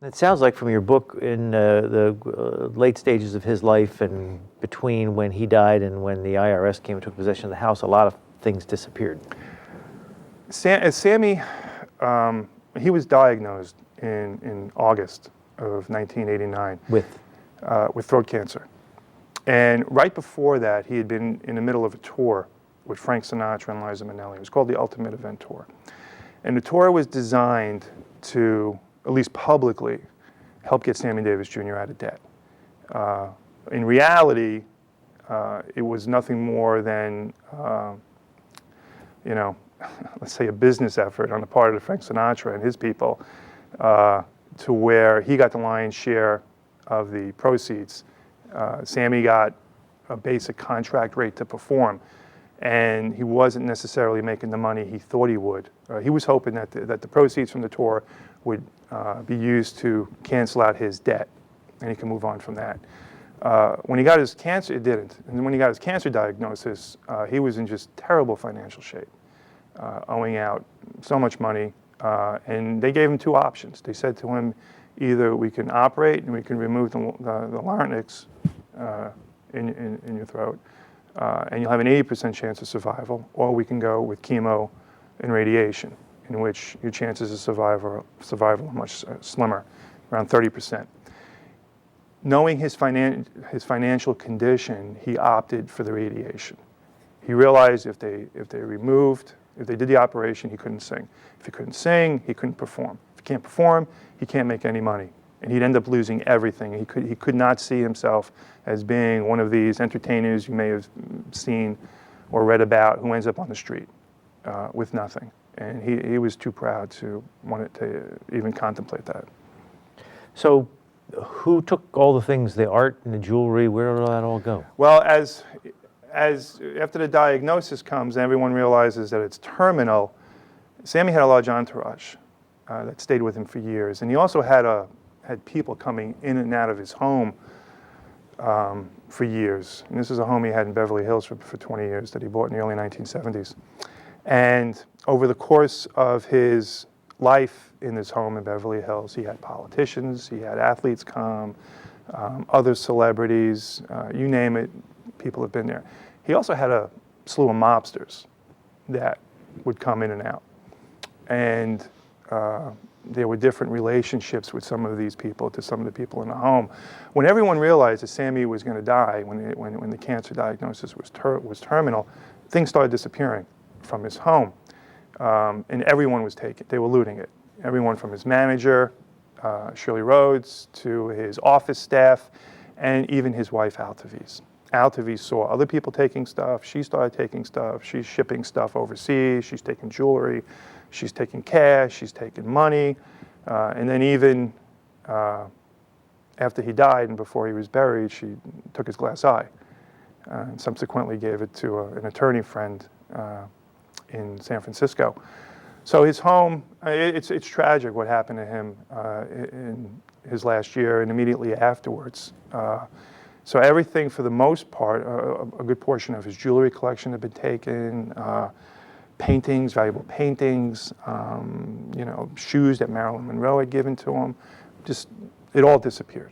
It sounds like from your book, in the late stages of his life and between when he died and when the IRS came and took possession of the house, a lot of things disappeared. Sammy, he was diagnosed in August of 1989 with throat cancer. And right before that, he had been in the middle of a tour with Frank Sinatra and Liza Minnelli. It was called the Ultimate Event Tour. And the tour was designed to, at least publicly, help get Sammy Davis Jr. out of debt. In reality, it was nothing more than, let's say a business effort on the part of Frank Sinatra and his people, to where he got the lion's share of the proceeds. Sammy got a basic contract rate to perform, and he wasn't necessarily making the money he thought he would. He was hoping that the proceeds from the tour would be used to cancel out his debt, and he can move on from that. When he got his cancer, it didn't. And when he got his cancer diagnosis, he was in just terrible financial shape, owing out so much money. And they gave him two options. They said to him, either we can operate and we can remove the larynx in your throat, and you'll have an 80% chance of survival, or we can go with chemo and radiation, in which your chances of survival are much slimmer, around 30%. Knowing his financial condition, he opted for the radiation. He realized if they did the operation, he couldn't sing. If he couldn't sing, he couldn't perform. If he can't perform, he can't make any money. And he'd end up losing everything. He could not see himself as being one of these entertainers you may have seen or read about who ends up on the street with nothing. And he was too proud to want to even contemplate that. So who took all the things, the art and the jewelry, where did that all go? Well, as after the diagnosis comes and everyone realizes that it's terminal, Sammy had a large entourage that stayed with him for years. And he also had people coming in and out of his home for years. And this is a home he had in Beverly Hills for 20 years that he bought in the early 1970s. And over the course of his life in this home in Beverly Hills, he had politicians, he had athletes come, other celebrities, you name it, people have been there. He also had a slew of mobsters that would come in and out. And there were different relationships with some of these people to some of the people in the home. When everyone realized that Sammy was going to die, when the cancer diagnosis was terminal, things started disappearing from his home. And everyone was taken. They were looting it. Everyone from his manager, Shirley Rhodes, to his office staff, and even his wife, Altaviz. Altaviz saw other people taking stuff. She started taking stuff. She's shipping stuff overseas. She's taking jewelry. She's taking cash. She's taking money. And then even after he died and before he was buried, she took his glass eye and subsequently gave it to an attorney friend in San Francisco. So his home, it's tragic what happened to him in his last year and immediately afterwards. So everything, for the most part, a good portion of his jewelry collection had been taken, paintings, valuable paintings, shoes that Marilyn Monroe had given to him. Just, it all disappeared.